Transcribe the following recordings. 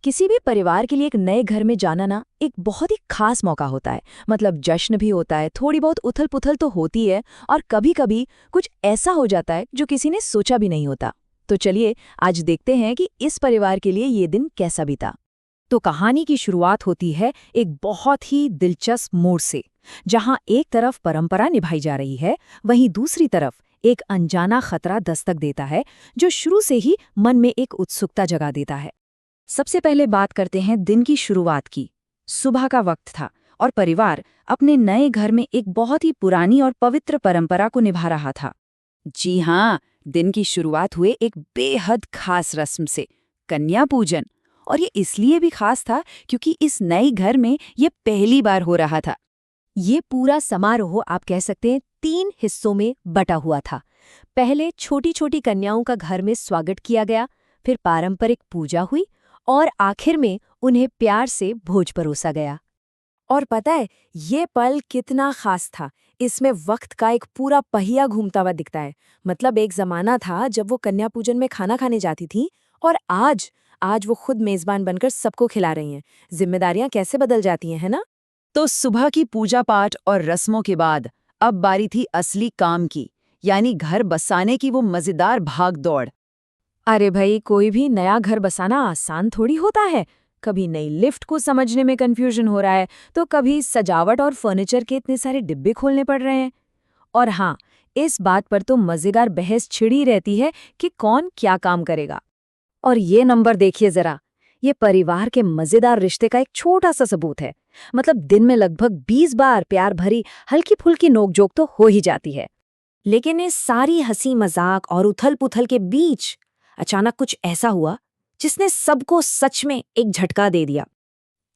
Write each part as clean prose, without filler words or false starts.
किसी भी परिवार के लिए एक नए घर में जाना ना एक बहुत ही खास मौका होता है। मतलब जश्न भी होता है, थोड़ी बहुत उथल-पुथल तो होती है और कभी-कभी कुछ ऐसा हो जाता है जो किसी ने सोचा भी नहीं होता। तो चलिए आज देखते हैं कि इस परिवार के लिए ये दिन कैसा बीता। तो कहानी की शुरुआत होती है एक बहुत ही दिलचस्प मोड़ से, जहां एक तरफ परंपरा निभाई जा रही है, वहीं दूसरी तरफ एक अनजाना खतरा दस्तक देता है जो शुरू से ही मन में एक उत्सुकता जगा देता है। सबसे पहले बात करते हैं दिन की शुरुआत की। सुबह का वक्त था और परिवार अपने नए घर में एक बहुत ही पुरानी और पवित्र परंपरा को निभा रहा था। जी हाँ, दिन की शुरुआत हुए एक बेहद खास रस्म से, कन्या पूजन। और ये इसलिए भी खास था क्योंकि इस नए घर में ये पहली बार हो रहा था। ये पूरा समारोह आप कह सकते हैं 3 हिस्सों में बटा हुआ था। पहले छोटी छोटी कन्याओं का घर में स्वागत किया गया, फिर पारंपरिक पूजा हुई और आखिर में उन्हें प्यार से भोज परोसा गया। और पता है ये पल कितना खास था। इसमें वक्त का एक पूरा पहिया घूमता हुआ दिखता है। मतलब एक जमाना था जब वो कन्या पूजन में खाना खाने जाती थी और आज वो खुद मेजबान बनकर सबको खिला रही हैं। जिम्मेदारियां कैसे बदल जाती हैं, है ना? तो सुबह की पूजा पाठ और रस्मों के बाद अब बारी थी असली काम की, यानी घर बसाने की वो मजेदार भाग दौड़। अरे भाई, कोई भी नया घर बसाना आसान थोड़ी होता है। कभी नई लिफ्ट को समझने में कंफ्यूजन हो रहा है, तो कभी सजावट और फर्नीचर के इतने सारे डिब्बे खोलने पड़ रहे हैं। और हाँ, इस बात पर तो मजेदार बहस छिड़ी रहती है कि कौन क्या काम करेगा। और ये नंबर देखिए जरा, ये परिवार के मजेदार रिश्ते का एक छोटा सा सबूत है। मतलब दिन में लगभग 20 बार प्यार भरी हल्की फुल्की नोकझोंक तो हो ही जाती है। लेकिन इस सारी हंसी मजाक और उथल पुथल के बीच अचानक कुछ ऐसा हुआ जिसने सबको सच में एक झटका दे दिया।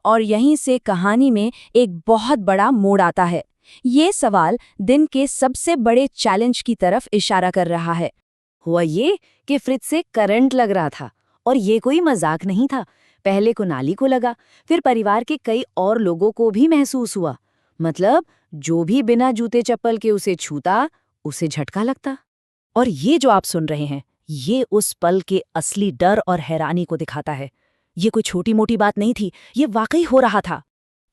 और यहीं से कहानी में एक बहुत बड़ा मोड़ आता है। ये सवाल दिन के सबसे बड़े चैलेंज की तरफ इशारा कर रहा है। हुआ ये कि फ्रिज से करंट लग रहा था, और ये कोई मजाक नहीं था। पहले कुनाली को लगा, फिर परिवार के कई और लोगों को भी महसूस हुआ। मतलब जो भी बिना जूते चप्पल के उसे छूता, उसे झटका लगता। और ये जो आप सुन रहे हैं, ये उस पल के असली डर और हैरानी को दिखाता है। ये कोई छोटी मोटी बात नहीं थी, ये वाकई हो रहा था।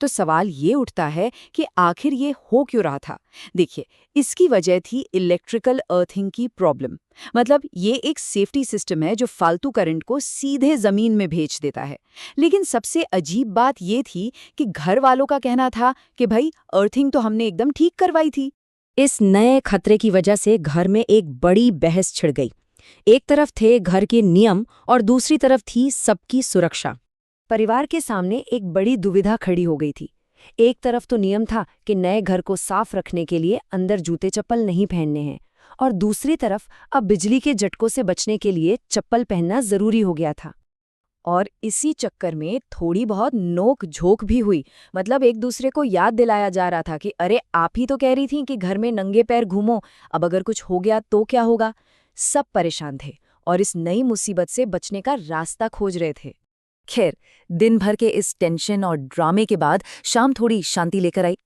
तो सवाल ये उठता है कि आखिर ये हो क्यों रहा था। देखिए, इसकी वजह थी इलेक्ट्रिकल अर्थिंग की प्रॉब्लम। मतलब ये एक सेफ्टी सिस्टम है जो फालतू करंट को सीधे जमीन में भेज देता है। लेकिन सबसे अजीब बात ये थी कि घर वालों का कहना था कि भाई, अर्थिंग तो हमने एकदम ठीक करवाई थी। इस नए खतरे की वजह से घर में एक बड़ी बहस छिड़ गई। एक तरफ थे घर के नियम और दूसरी तरफ थी सबकी सुरक्षा। परिवार के सामने एक बड़ी दुविधा खड़ी हो गई थी। एक तरफ तो नियम था कि नए घर को साफ रखने के लिए अंदर जूते चप्पल नहीं पहनने हैं, और दूसरी तरफ अब बिजली के झटकों से बचने के लिए चप्पल पहनना जरूरी हो गया था। और इसी चक्कर में थोड़ी बहुत नोक झोंक भी हुई। मतलब एक दूसरे को याद दिलाया जा रहा था कि अरे, आप ही तो कह रही थी कि घर में नंगे पैर घूमो, अब अगर कुछ हो गया तो क्या होगा। सब परेशान थे और इस नई मुसीबत से बचने का रास्ता खोज रहे थे। खैर, दिन भर के इस टेंशन और ड्रामे के बाद शाम थोड़ी शांति लेकर आई।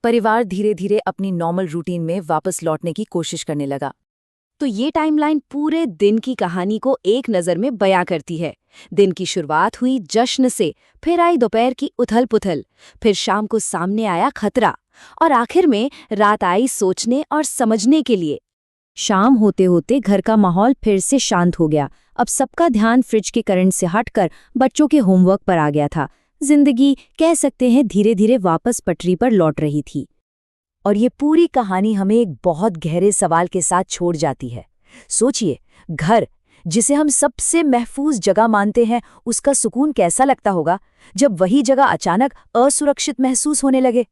परिवार धीरे धीरे अपनी नॉर्मल रूटीन में वापस लौटने की कोशिश करने लगा। तो ये टाइमलाइन पूरे दिन की कहानी को एक नज़र में बयां करती है। दिन की शुरुआत हुई जश्न से, फिर आई दोपहर की उथल-पुथल, फिर शाम को सामने आया खतरा, और आखिर में रात आई सोचने और समझने के लिए। शाम होते होते घर का माहौल फिर से शांत हो गया। अब सबका ध्यान फ्रिज के करंट से हटकर बच्चों के होमवर्क पर आ गया था। जिंदगी कह सकते हैं धीरे धीरे वापस पटरी पर लौट रही थी। और ये पूरी कहानी हमें एक बहुत गहरे सवाल के साथ छोड़ जाती है। सोचिए, घर जिसे हम सबसे महफूज जगह मानते हैं, उसका सुकून कैसा लगता होगा जब वही जगह अचानक असुरक्षित महसूस होने लगे।